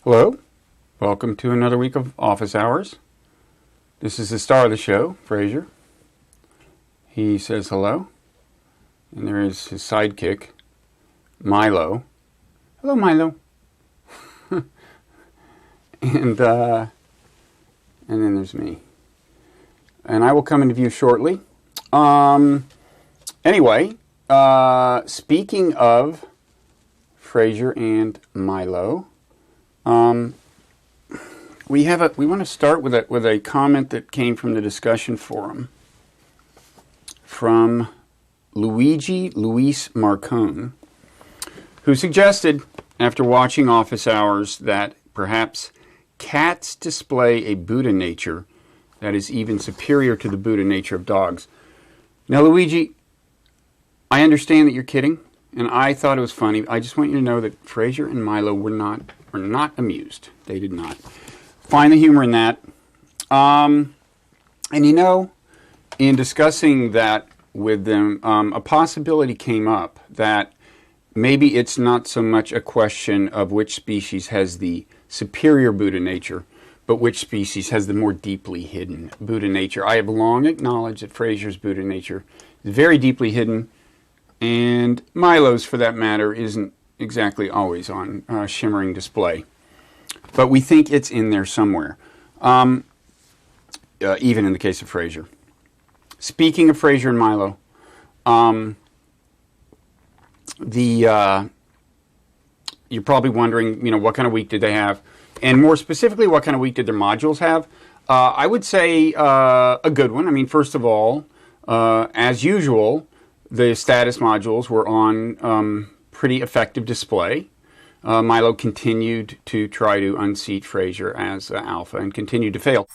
Hello, welcome to another week of Office Hours. This is the star of the show, Fraser. He says hello, and there is his sidekick, Milo. Hello, Milo. and then there's me. And I will come into view shortly. Anyway, speaking of Fraser and Milo, we want to start with a comment that came from the discussion forum from Luis Marcone, who suggested, after watching Office Hours, that perhaps cats display a Buddha nature that is even superior to the Buddha nature of dogs. Now, Luigi, I understand that you're kidding, and I thought it was funny. I just want you to know that Fraser and Milo were not amused. They did not find the humor in that. And you know, in discussing that with them, a possibility came up that maybe it's not so much a question of which species has the superior Buddha nature, but which species has the more deeply hidden Buddha nature. I have long acknowledged that Fraser's Buddha nature is very deeply hidden, and Milo's, for that matter, isn't exactly always on shimmering display. But we think it's in there somewhere, even in the case of Fraser. Speaking of Fraser and Milo, you're probably wondering, what kind of week did they have? And more specifically, what kind of week did their modules have? I would say a good one. I mean, first of all, as usual, the status modules were on pretty effective display. Milo continued to try to unseat Fraser as alpha and continued to fail.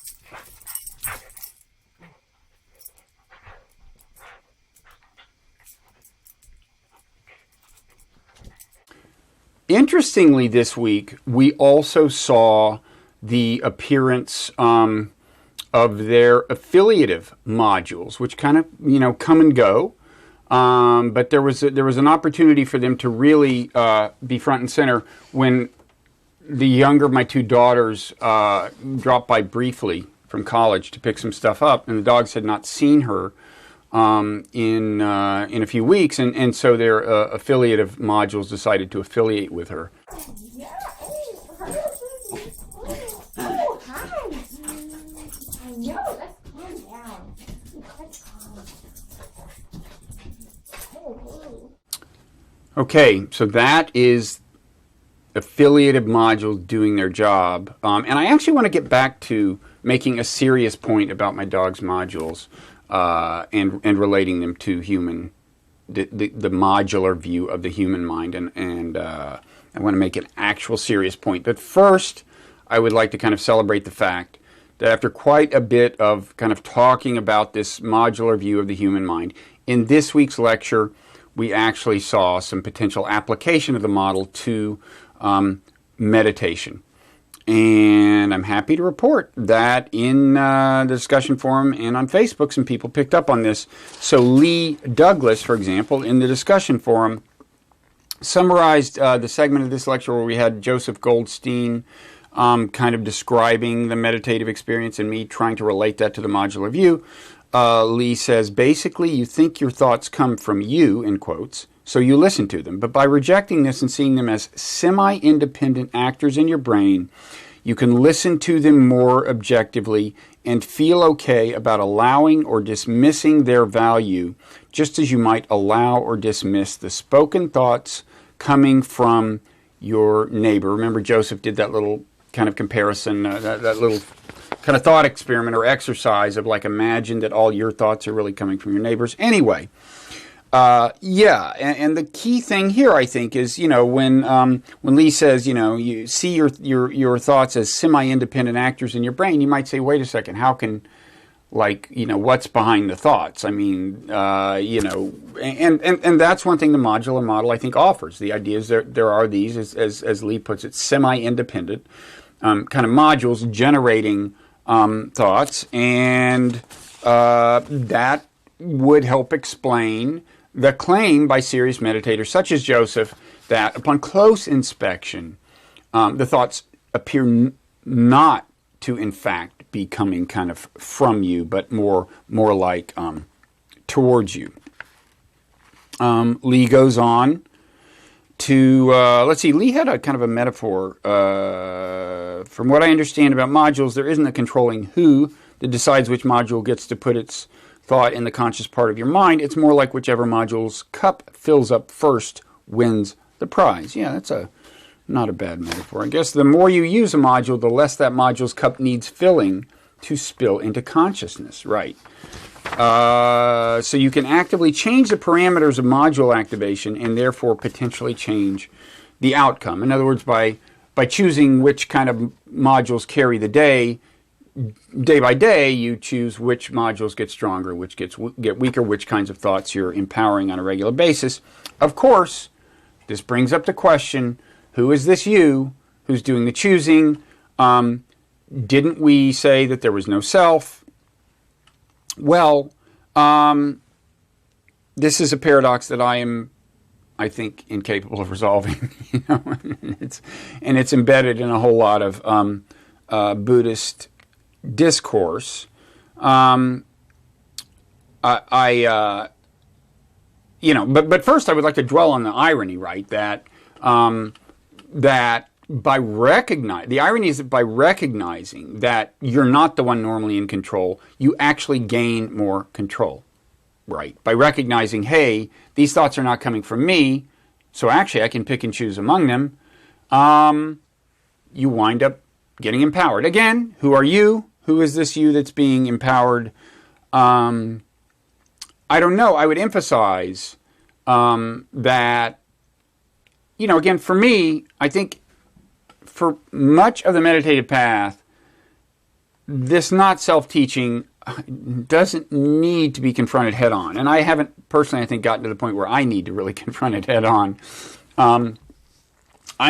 Interestingly, this week, we also saw the appearance of their affiliative modules, which kind of, come and go. But there was an opportunity for them to really be front and center when the younger of my two daughters dropped by briefly from college to pick some stuff up, and the dogs had not seen her in a few weeks, and so their affiliative modules decided to affiliate with her. Okay, so that is affiliative modules doing their job. And I actually want to get back to making a serious point about my dog's modules and relating them to the modular view of the human mind. And I want to make an actual serious point. But first, I would like to kind of celebrate the fact that after quite a bit of kind of talking about this modular view of the human mind, in this week's lecture, we actually saw some potential application of the model to meditation. And I'm happy to report that in the discussion forum and on Facebook, some people picked up on this. So Lee Douglas, for example, in the discussion forum, summarized the segment of this lecture where we had Joseph Goldstein kind of describing the meditative experience and me trying to relate that to the modular view. Lee says, basically, you think your thoughts come from you, in quotes, so you listen to them. But by rejecting this and seeing them as semi-independent actors in your brain, you can listen to them more objectively and feel okay about allowing or dismissing their value, just as you might allow or dismiss the spoken thoughts coming from your neighbor. Remember, Joseph did that little kind of comparison, that little kind of thought experiment or exercise of like imagine that all your thoughts are really coming from your neighbors. Anyway, and the key thing here, I think, is when Lee says you see your thoughts as semi-independent actors in your brain, you might say, wait a second, how can what's behind the thoughts? I mean, and that's one thing the modular model I think offers. The idea is there are these, as Lee puts it, semi-independent kind of modules generating thoughts, and that would help explain the claim by serious meditators such as Joseph that upon close inspection, the thoughts appear not to, in fact, be coming kind of from you, but more like towards you. Lee goes on to, let's see, Lee had a kind of a metaphor. From what I understand about modules, there isn't a controlling who that decides which module gets to put its thought in the conscious part of your mind. It's more like whichever module's cup fills up first wins the prize. Yeah, that's not a bad metaphor. I guess the more you use a module, the less that module's cup needs filling to spill into consciousness. Right. So you can actively change the parameters of module activation and therefore potentially change the outcome. In other words, by choosing which kind of modules carry the day by day, you choose which modules get stronger, which get weaker, which kinds of thoughts you're empowering on a regular basis. Of course, this brings up the question, who is this you who's doing the choosing? Didn't we say that there was no self? Well, this is a paradox that I think, incapable of resolving. And it's embedded in a whole lot of Buddhist discourse. But first I would like to dwell on the irony, right? That the irony is that by recognizing that you're not the one normally in control, you actually gain more control, right? By recognizing, hey, these thoughts are not coming from me, so actually I can pick and choose among them, you wind up getting empowered. Again, who are you? Who is this you that's being empowered? I don't know. I would emphasize that, again, for me, I think for much of the meditative path, this not self-teaching doesn't need to be confronted head-on. And I haven't personally, I think, gotten to the point where I need to really confront it head-on. I'm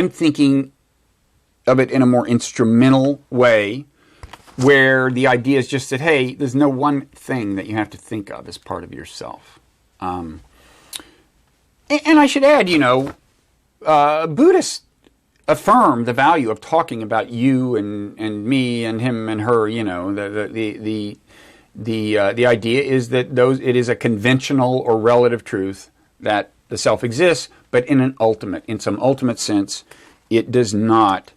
thinking of it in a more instrumental way, where the idea is just that, hey, there's no one thing that you have to think of as part of yourself. And I should add, Buddhists affirm the value of talking about you and me and him and her. The idea is that it is a conventional or relative truth that the self exists, but in some ultimate sense, it does not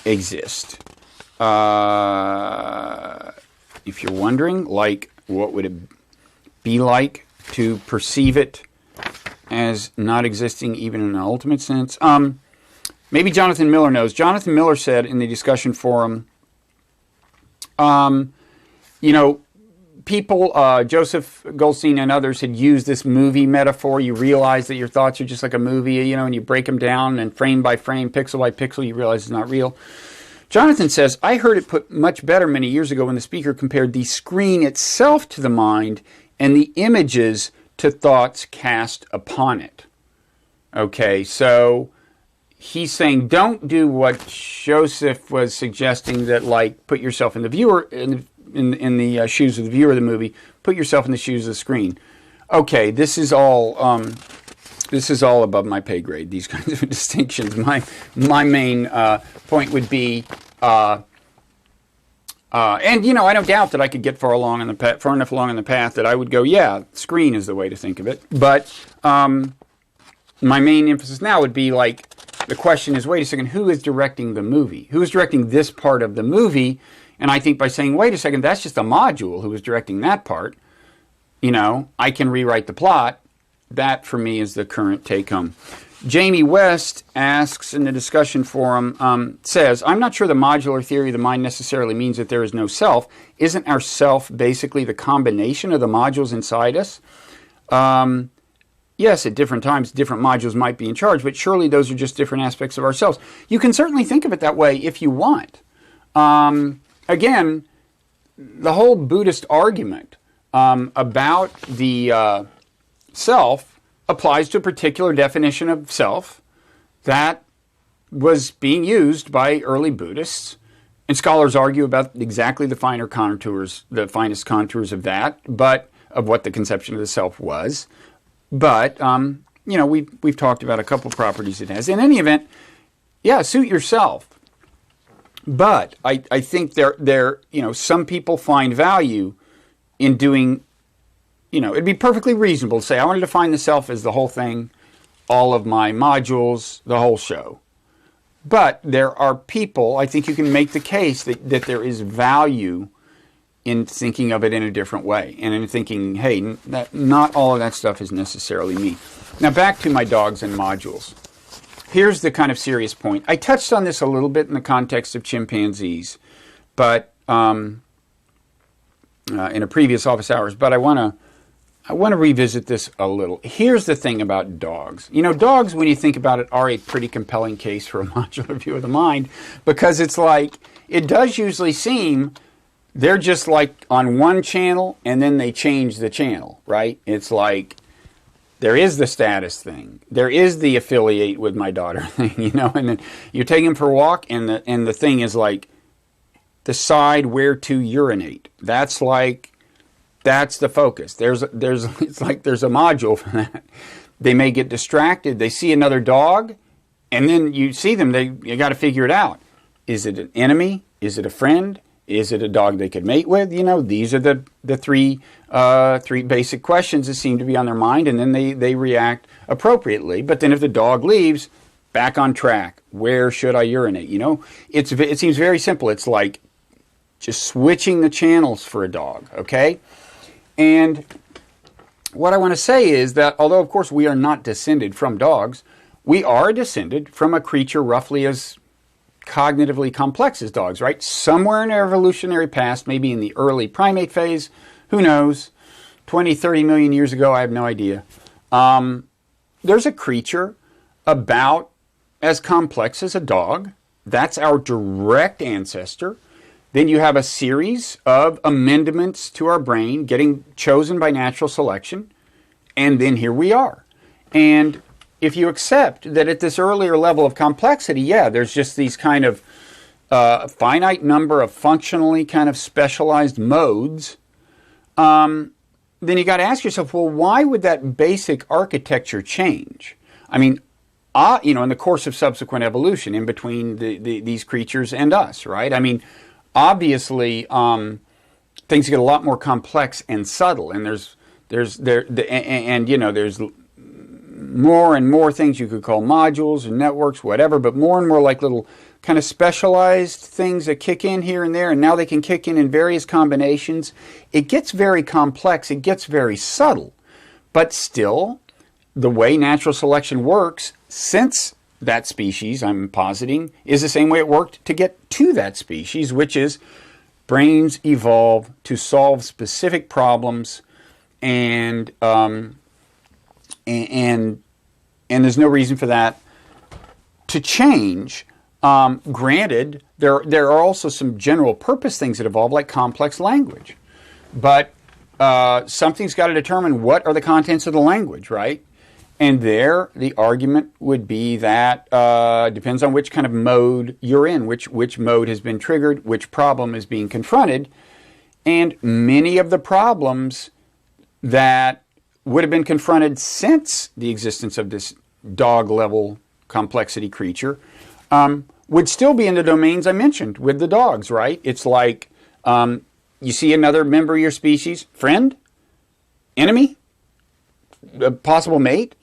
exist. If you're wondering, what would it be like to perceive it as not existing even in an ultimate sense? Maybe Jonathan Miller knows. Jonathan Miller said in the discussion forum, people, Joseph Goldstein and others had used this movie metaphor. You realize that your thoughts are just like a movie, and you break them down, and frame by frame, pixel by pixel, you realize it's not real. Jonathan says, I heard it put much better many years ago when the speaker compared the screen itself to the mind and the images to thoughts cast upon it. Okay, so he's saying don't do what Joseph was suggesting, that put yourself in the viewer, in the shoes of the viewer of the movie, put yourself in the shoes of the screen. Okay, this is all above my pay grade, these kinds of distinctions. My main point would be, and I don't doubt that I could get far enough along in the path that I would go, yeah, screen is the way to think of it. But my main emphasis now would be the question is, wait a second, who is directing the movie? Who is directing this part of the movie? And I think by saying, wait a second, that's just a module who is directing that part, I can rewrite the plot. That, for me, is the current take-home. Jamie West asks in the discussion forum, says, I'm not sure the modular theory of the mind necessarily means that there is no self. Isn't our self basically the combination of the modules inside us? Yes, at different times, different modules might be in charge, but surely those are just different aspects of ourselves. You can certainly think of it that way if you want. Again, the whole Buddhist argument about the self applies to a particular definition of self that was being used by early Buddhists, and scholars argue about exactly the finest contours of that, but of what the conception of the self was. But we've talked about a couple properties it has. In any event, yeah, suit yourself. But I think some people find value in doing, it'd be perfectly reasonable to say, I want to define the self as the whole thing, all of my modules, the whole show. But there are people, I think you can make the case that there is value in thinking of it in a different way, and in thinking, hey, not all of that stuff is necessarily me. Now back to my dogs and modules. Here's the kind of serious point. I touched on this a little bit in the context of chimpanzees, but in a previous office hours, but I want to revisit this a little. Here's the thing about dogs. Dogs, when you think about it, are a pretty compelling case for a modular view of the mind, because it's like, it does usually seem they're just like on one channel and then they change the channel, right? It's like there is the status thing. There is the affiliate with my daughter thing, and then you take them for a walk and the thing is like, decide where to urinate. That's the focus. It's like there's a module for that. They may get distracted. They see another dog, and then you see them. You got to figure it out. Is it an enemy? Is it a friend? Is it a dog they could mate with? These are the three basic questions that seem to be on their mind, and then they react appropriately. But then if the dog leaves, back on track. Where should I urinate? It seems very simple. It's like just switching the channels for a dog, okay? And what I want to say is that although, of course, we are not descended from dogs, we are descended from a creature roughly as cognitively complex as dogs, right? Somewhere in our evolutionary past, maybe in the early primate phase, who knows, 20, 30 million years ago, I have no idea. There's a creature about as complex as a dog. That's our direct ancestor. Then you have a series of amendments to our brain getting chosen by natural selection. And then here we are. And if you accept that at this earlier level of complexity, there's just these kind of finite number of functionally kind of specialized modes, then you got to ask yourself, well, why would that basic architecture change? I mean, in the course of subsequent evolution in between these creatures and us, right? I mean, obviously, things get a lot more complex and subtle, and there's more and more things you could call modules and networks, whatever, but more and more like little kind of specialized things that kick in here and there, and now they can kick in various combinations. It gets very complex, it gets very subtle, but still, the way natural selection works, since that species, I'm positing, is the same way it worked to get to that species, which is brains evolve to solve specific problems, and there's no reason for that to change. Granted, there are also some general purpose things that evolve, like complex language. But something's got to determine what are the contents of the language, right? And there, the argument would be that depends on which kind of mode you're in, which mode has been triggered, which problem is being confronted. And many of the problems that would have been confronted since the existence of this dog-level complexity creature would still be in the domains I mentioned with the dogs, right? It's like you see another member of your species, friend, enemy, a possible mate,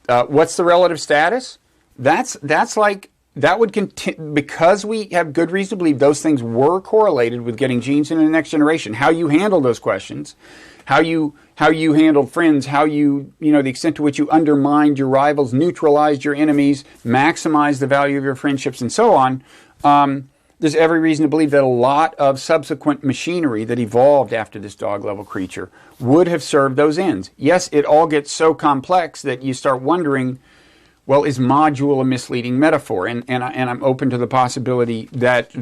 what's the relative status? That's like, that would continue, because we have good reason to believe those things were correlated with getting genes into the next generation. How you handle those questions, how you handled friends, how the extent to which you undermined your rivals, neutralized your enemies, maximized the value of your friendships, and so on. There's every reason to believe that a lot of subsequent machinery that evolved after this dog-level creature would have served those ends. Yes, it all gets so complex that you start wondering, well, is module a misleading metaphor? And I'm open to the possibility that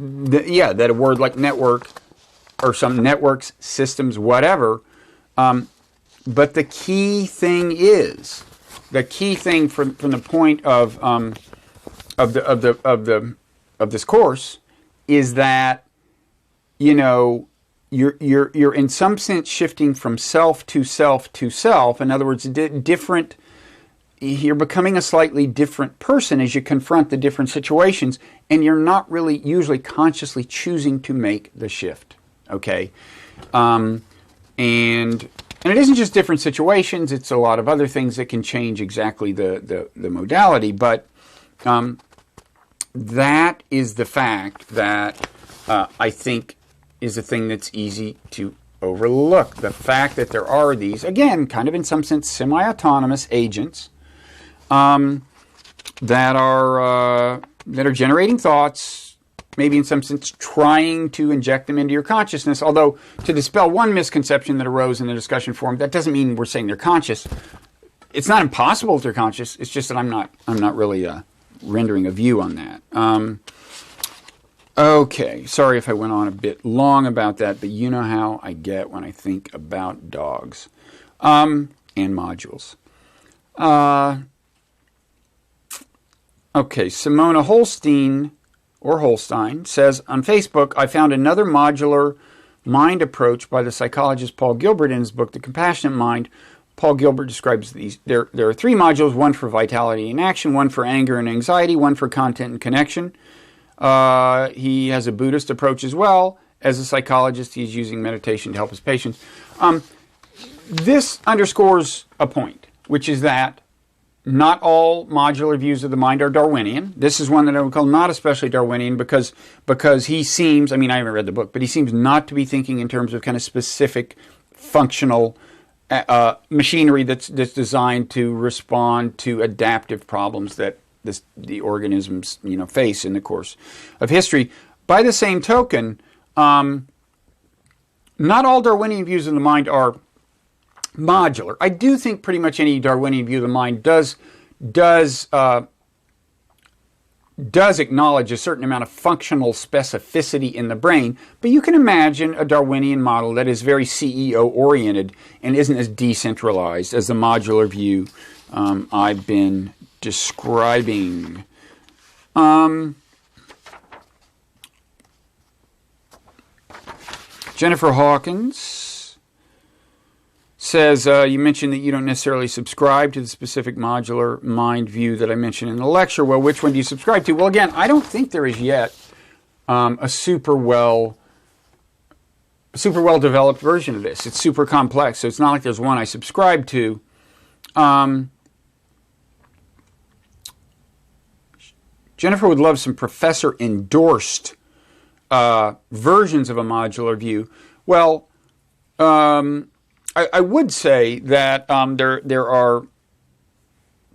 a word like network, or some networks, systems, whatever. But the key thing from the point of this course is that you're in some sense shifting from self to self to self. In other words, different you're becoming a slightly different person as you confront the different situations, and you're not really usually consciously choosing to make the shift. Okay, and it isn't just different situations; it's a lot of other things that can change exactly the modality. But that is the fact that I think is a thing that's easy to overlook. The fact that there are these, again, kind of in some sense, semi-autonomous agents that are generating thoughts, maybe in some sense trying to inject them into your consciousness. Although, to dispel one misconception that arose in the discussion forum, that doesn't mean we're saying they're conscious. It's not impossible that they're conscious. It's just that I'm not really rendering a view on that. Okay, sorry if I went on a bit long about that, but you know how I get when I think about dogs and modules. Okay, Simona Holstein says, on Facebook, I found another modular mind approach by the psychologist Paul Gilbert in his book, The Compassionate Mind. Paul Gilbert describes these. There are three modules, one for vitality and action, one for anger and anxiety, one for content and connection. He has a Buddhist approach as well. As a psychologist, he's using meditation to help his patients. This underscores a point, which is that not all modular views of the mind are Darwinian. This is one that I would call not especially Darwinian because he seems, I mean, I haven't read the book, but he seems not to be thinking in terms of kind of specific functional machinery that's designed to respond to adaptive problems that the organisms face in the course of history. By the same token, not all Darwinian views of the mind are modular. I do think pretty much any Darwinian view of the mind does acknowledge a certain amount of functional specificity in the brain, but you can imagine a Darwinian model that is very CEO-oriented and isn't as decentralized as the modular view I've been describing. Jennifer Hawkins says, you mentioned that you don't necessarily subscribe to the specific modular mind view that I mentioned in the lecture. Well, which one do you subscribe to? Well, again, I don't think there is yet a super well developed version of this. It's super complex, so it's not like there's one I subscribe to. Jennifer would love some professor-endorsed versions of a modular view. Well, I would say that there are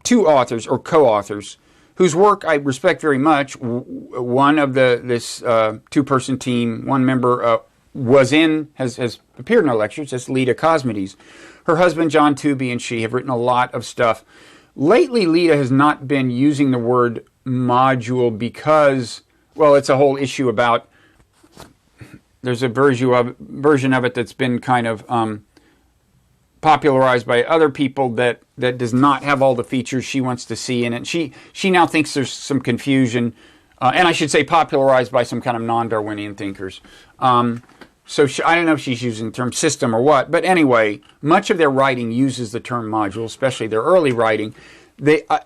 two authors or co-authors whose work I respect very much. One of this two-person team, one member has appeared in our lectures. That's Leda Cosmides. Her husband, John Tooby, and she have written a lot of stuff. Lately, Leda has not been using the word module because, well, it's a whole issue about, there's a version of it that's been kind of popularized by other people that does not have all the features she wants to see in it. She now thinks there's some confusion, and I should say popularized by some kind of non-Darwinian thinkers. So I don't know if she's using the term system or what, but anyway, much of their writing uses the term module, especially their early writing.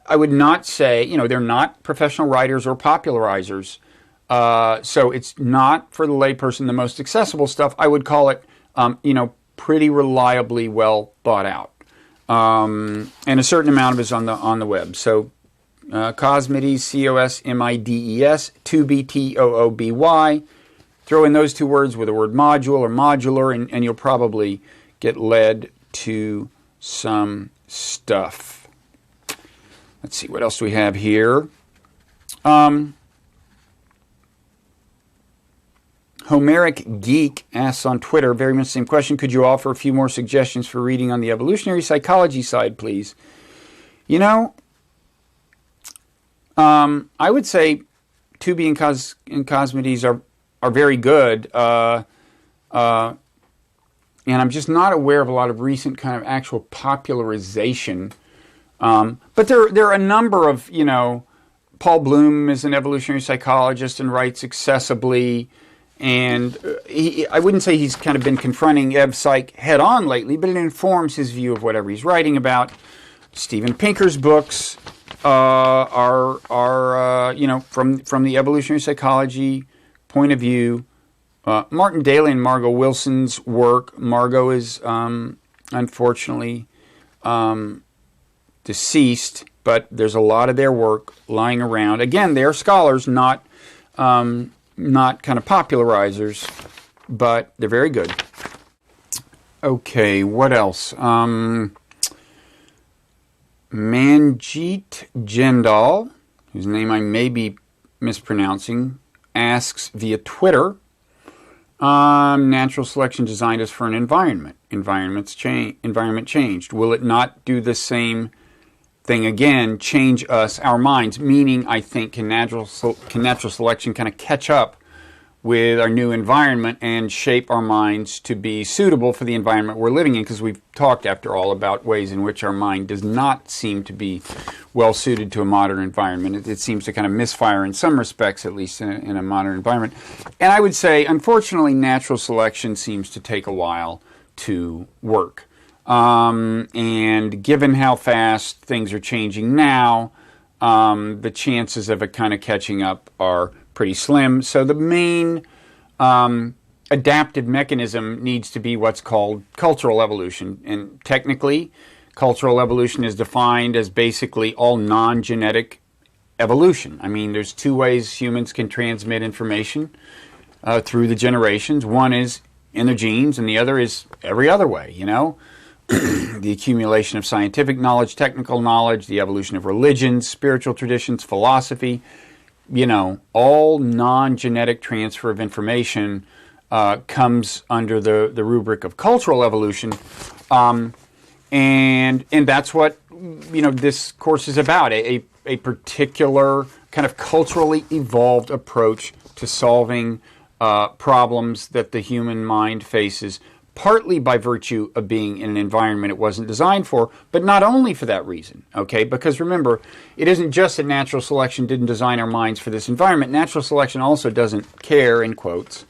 I would not say, they're not professional writers or popularizers, so it's not for the layperson the most accessible stuff. I would call it, pretty reliably well thought out, and a certain amount of it is on the web. So Cosmides, Cosmides, Tooby, Tooby. Throw in those two words with the word module or modular, and you'll probably get led to some stuff. Let's see, what else do we have here? Homeric Geek asks on Twitter, very much the same question, could you offer a few more suggestions for reading on the evolutionary psychology side, please? I would say Tooby and Cosmides are very good, and I'm just not aware of a lot of recent kind of actual popularization. But there are a number of, Paul Bloom is an evolutionary psychologist and writes accessibly, and I wouldn't say he's kind of been confronting ev-psych head-on lately, but it informs his view of whatever he's writing about. Steven Pinker's books are from the evolutionary psychology point of view. Martin Daly and Margot Wilson's work. Margot is unfortunately deceased, but there's a lot of their work lying around. Again, they are scholars, not kind of popularizers, but they're very good. Okay, what else? Manjeet Jindal, whose name I may be mispronouncing, asks via Twitter, natural selection designed us for an environment. Environment changed. Will it not do the same thing again, change us, our minds? Meaning, I think, can natural selection kind of catch up with our new environment and shape our minds to be suitable for the environment we're living in? Because we've talked, after all, about ways in which our mind does not seem to be well suited to a modern environment. It seems to kind of misfire in some respects, at least in a modern environment. And I would say, unfortunately, natural selection seems to take a while to work. And given how fast things are changing now, the chances of it kind of catching up are pretty slim. So the main adaptive mechanism needs to be what's called cultural evolution. And technically, cultural evolution is defined as basically all non-genetic evolution. I mean, there's two ways humans can transmit information through the generations. One is in their genes, and the other is every other way, the accumulation of scientific knowledge, technical knowledge, the evolution of religions, spiritual traditions, philosophy. All non-genetic transfer of information comes under the rubric of cultural evolution. And that's what, this course is about, a particular kind of culturally evolved approach to solving problems that the human mind faces, partly by virtue of being in an environment it wasn't designed for, but not only for that reason, okay? Because remember, it isn't just that natural selection didn't design our minds for this environment. Natural selection also doesn't care, in quotes,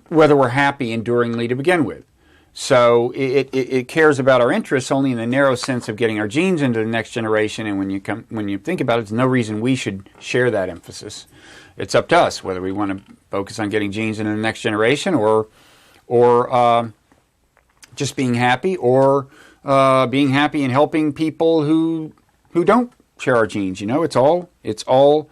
whether we're happy enduringly to begin with. So it cares about our interests only in the narrow sense of getting our genes into the next generation, and when you think about it, there's no reason we should share that emphasis. It's up to us whether we want to focus on getting genes into the next generation or just being happy, or being happy and helping people who don't share our genes. It's all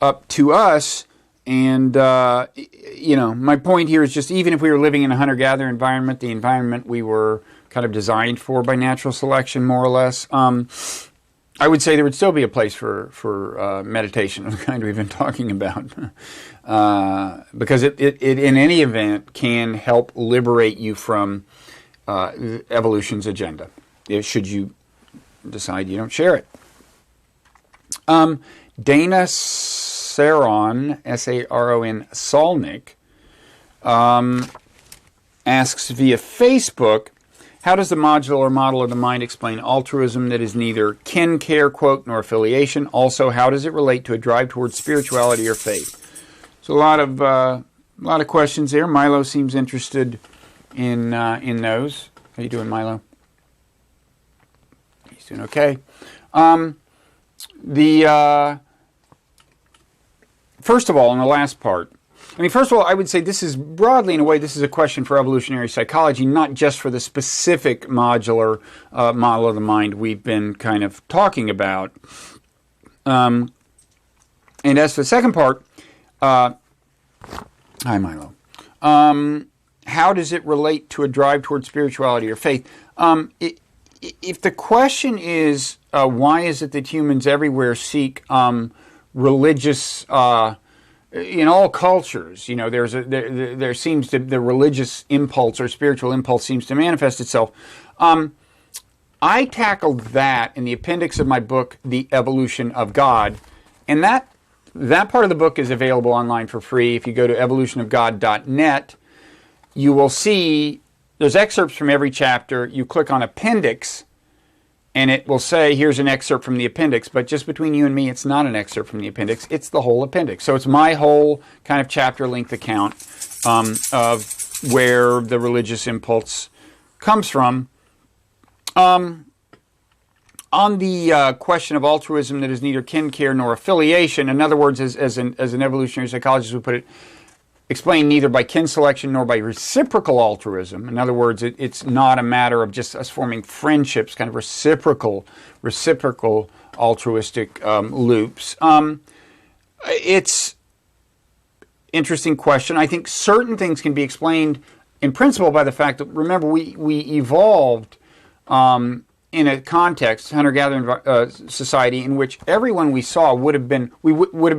up to us. And my point here is just, even if we were living in a hunter-gatherer environment, the environment we were kind of designed for by natural selection, more or less, I would say there would still be a place for meditation of the kind we've been talking about, because it in any event can help liberate you from evolution's agenda, should you decide you don't share it. Dana Saron, S-A-R-O-N, Solnick, asks via Facebook, how does the modular model of the mind explain altruism that is neither kin, care, quote, nor affiliation? Also, how does it relate to a drive towards spirituality or faith? So a lot of questions there. Milo seems interested in those. How you doing, Milo? He's doing okay. First of all, in the last part, first of all, I would say this is broadly, in a way, this is a question for evolutionary psychology, not just for the specific modular model of the mind we've been kind of talking about. And as for the second part, hi, Milo. How does it relate to a drive towards spirituality or faith? If the question is, why is it that humans everywhere seek religious... in all cultures, there seems to, the religious impulse or spiritual impulse seems to manifest itself. I tackled that in the appendix of my book, The Evolution of God, and that part of the book is available online for free. If you go to evolutionofgod.net, you will see there's excerpts from every chapter. You click on appendix, and it will say, here's an excerpt from the appendix. But just between you and me, it's not an excerpt from the appendix. It's the whole appendix. So it's my whole kind of chapter-length account of where the religious impulse comes from. On the question of altruism that is neither kin care nor affiliation, in other words, as an evolutionary psychologist would put it, explained neither by kin selection nor by reciprocal altruism. In other words, it's not a matter of just us forming friendships, kind of reciprocal altruistic loops. It's interesting question. I think certain things can be explained in principle by the fact that, remember, we evolved in a context, hunter-gatherer society, in which everyone we saw would have been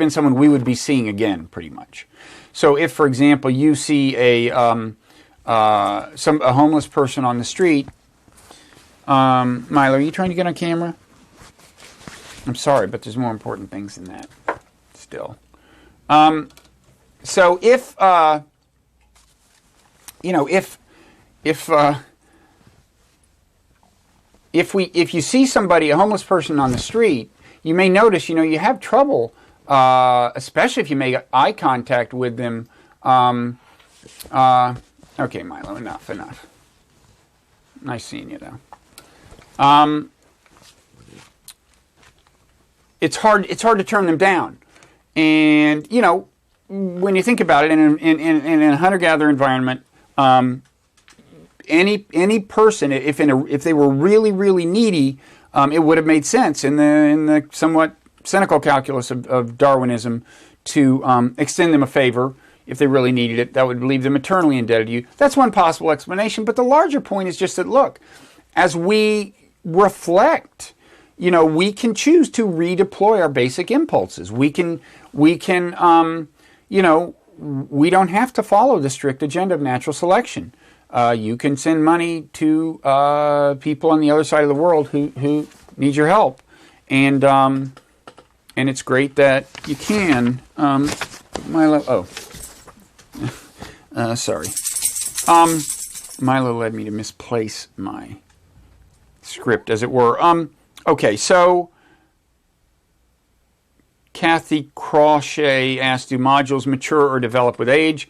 someone we would be seeing again, pretty much. So if, for example, you see a homeless person on the street, Milo, are you trying to get on camera? I'm sorry, but there's more important things than that still. So if if you see somebody, a homeless person on the street, you may notice, you have trouble, especially if you make eye contact with them. Okay, Milo, enough. Nice seeing you, though. It's hard to turn them down. And, when you think about it, in a hunter-gatherer environment, any person, if they were really, really needy, it would have made sense in the somewhat cynical calculus of Darwinism to extend them a favor if they really needed it. That would leave them eternally indebted to you. That's one possible explanation. But the larger point is just that, look, as we reflect, we can choose to redeploy our basic impulses. We don't have to follow the strict agenda of natural selection. You can send money to people on the other side of the world who need your help, and it's great that you can. Milo, sorry. Milo led me to misplace my script, as it were. Okay, so Kathy Crochet asked, do modules mature or develop with age?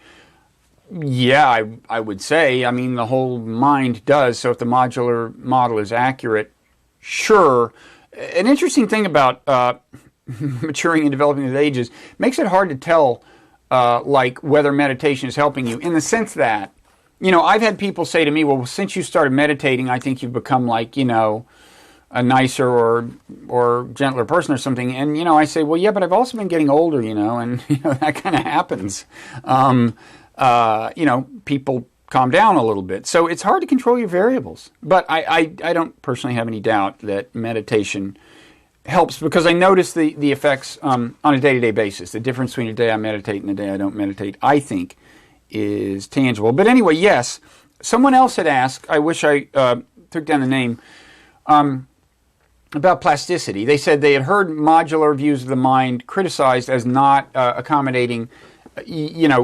Yeah, I would say. I mean, the whole mind does. So if the modular model is accurate, sure. An interesting thing about maturing and developing with age is makes it hard to tell, whether meditation is helping you, in the sense that, I've had people say to me, well, since you started meditating, I think you've become a nicer or gentler person or something. And, I say, well, yeah, but I've also been getting older, and, that kind of happens. People calm down a little bit. So it's hard to control your variables. But I don't personally have any doubt that meditation helps, because I notice the effects on a day-to-day basis. The difference between a day I meditate and a day I don't meditate, I think, is tangible. But anyway, yes, someone else had asked, I wish I took down the name, about plasticity. They said they had heard modular views of the mind criticized as not accommodating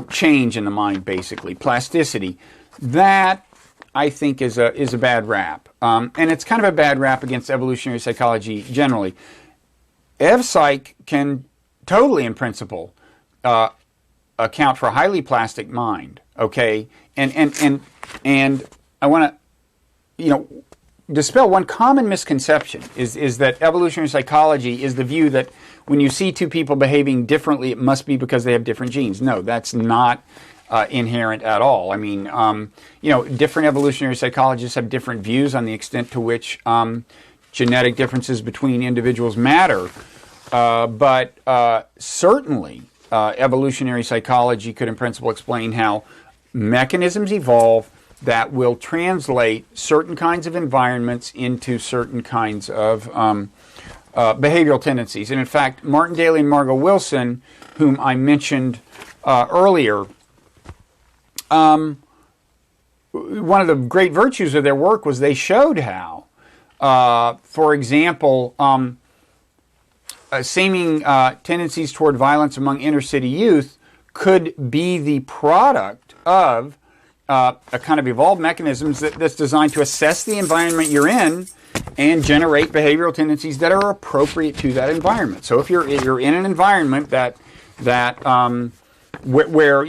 change in the mind, basically. Plasticity. That, I think, is a bad rap. And it's kind of a bad rap against evolutionary psychology generally. EvPsych can totally, in principle, account for a highly plastic mind, okay? And I want to, dispel one common misconception is that evolutionary psychology is the view that when you see two people behaving differently, it must be because they have different genes. No, that's not inherent at all. I mean, different evolutionary psychologists have different views on the extent to which genetic differences between individuals matter. But certainly, evolutionary psychology could in principle explain how mechanisms evolve that will translate certain kinds of environments into certain kinds of behavioral tendencies. And in fact, Martin Daly and Margot Wilson, whom I mentioned earlier, one of the great virtues of their work was they showed how, for example, seeming tendencies toward violence among inner city youth could be the product of a kind of evolved mechanisms that's designed to assess the environment you're in and generate behavioral tendencies that are appropriate to that environment. So if you're in an environment where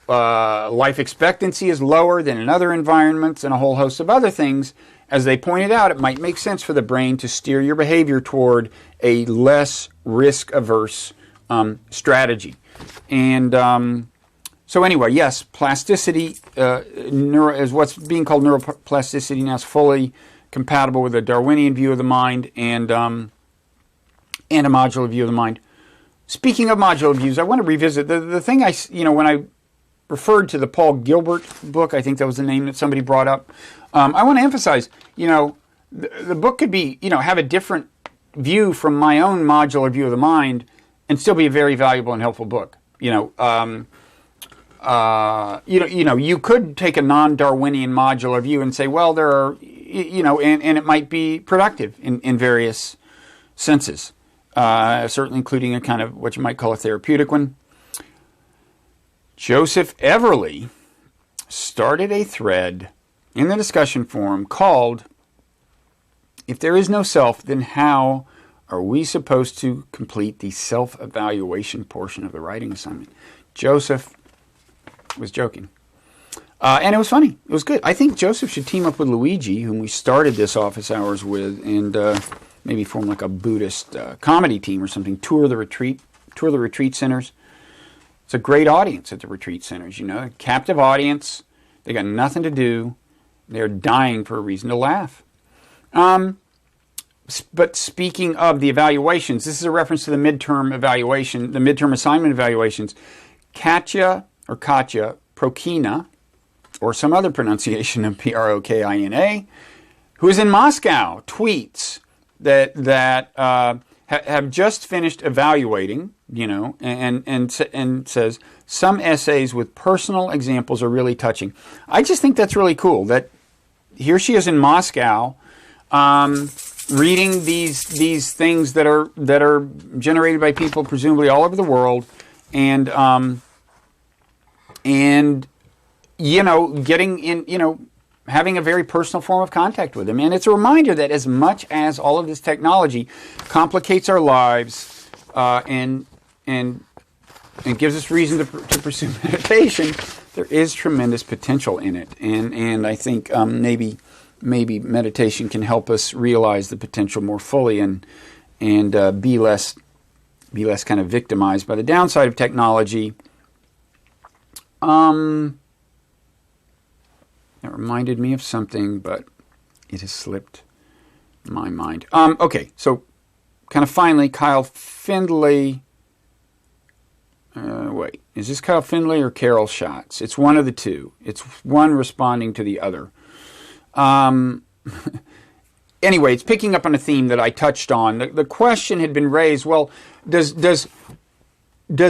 life expectancy is lower than in other environments and a whole host of other things, as they pointed out, it might make sense for the brain to steer your behavior toward a less risk-averse strategy. And so anyway, yes, plasticity is what's being called neuroplasticity now, is fully compatible with a Darwinian view of the mind and a modular view of the mind. Speaking of modular views, I want to revisit the thing when I referred to the Paul Gilbert book, I think that was the name that somebody brought up. I want to emphasize, the book could be, have a different view from my own modular view of the mind and still be a very valuable and helpful book. You could take a non-Darwinian modular view and say, well, there are, and it might be productive in various senses, certainly including a kind of what you might call a therapeutic one. Joseph Everly started a thread in the discussion forum called, "If there is no self, then how are we supposed to complete the self-evaluation portion of the writing assignment?" Joseph was joking. And it was funny. It was good. I think Joseph should team up with Luigi, whom we started this office hours with, and maybe form like a Buddhist comedy team or something, tour the retreat centers. It's a great audience at the retreat centers, a captive audience. They got nothing to do. They're dying for a reason to laugh. But speaking of the evaluations, this is a reference to the midterm evaluation, the midterm assignment evaluations. Katya Prokina, or some other pronunciation of Prokina, who is in Moscow, tweets that have just finished evaluating, and says some essays with personal examples are really touching. I just think that's really cool. That here she is in Moscow, reading these things that are generated by people presumably all over the world, and getting in, having a very personal form of contact with them. And it's a reminder that as much as all of this technology complicates our lives and gives us reason to pursue meditation, there is tremendous potential in it. And I think maybe meditation can help us realize the potential more fully and be less kind of victimized by the downside of technology. That reminded me of something, but it has slipped my mind. Okay, so kind of finally, Kyle Findlay. Wait, is this Kyle Findlay or Carol Schatz? It's one of the two. It's one responding to the other. Anyway, it's picking up on a theme that I touched on. The question had been raised, well, does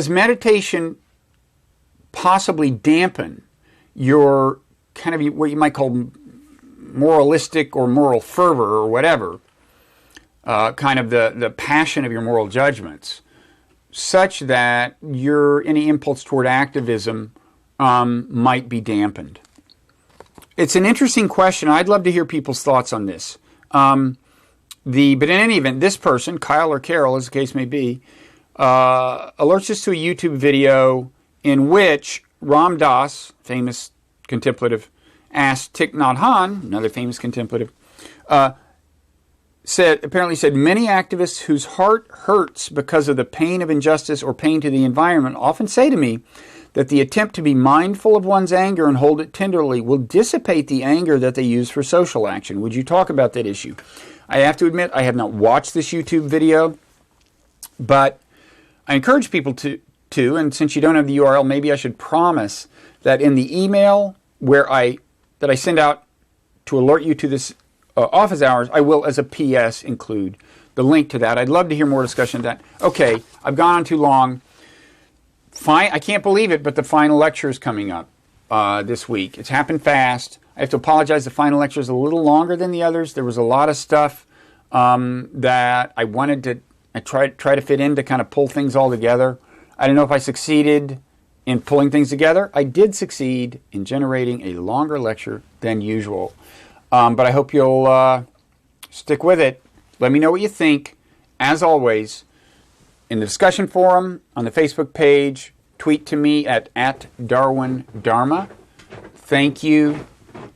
meditation possibly dampen your kind of what you might call moralistic or moral fervor or whatever, kind of the passion of your moral judgments, such that any impulse toward activism might be dampened? It's an interesting question. I'd love to hear people's thoughts on this. But in any event, this person, Kyle or Carol, as the case may be, alerts us to a YouTube video in which Ram Dass, famous contemplative, asked Thich Nhat Hanh, another famous contemplative, apparently said, many activists whose heart hurts because of the pain of injustice or pain to the environment often say to me that the attempt to be mindful of one's anger and hold it tenderly will dissipate the anger that they use for social action. Would you talk about that issue? I have to admit, I have not watched this YouTube video, but I encourage people to, and since you don't have the URL, maybe I should promise that in the email that I send out to alert you to this office hours, I will, as a PS, include the link to that. I'd love to hear more discussion of that. Okay, I've gone on too long. Fine, I can't believe it, but the final lecture is coming up this week. It's happened fast. I have to apologize. The final lecture is a little longer than the others. There was a lot of stuff that I wanted to try to fit in to kind of pull things all together. I don't know if I succeeded in pulling things together. I did succeed in generating a longer lecture than usual. But I hope you'll stick with it. Let me know what you think. As always, in the discussion forum, on the Facebook page, tweet to me at Darwin Dharma. Thank you,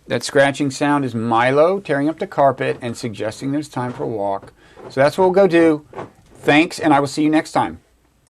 That scratching sound is Milo tearing up the carpet and suggesting that it's time for a walk. So that's what we'll go do. Thanks, and I will see you next time.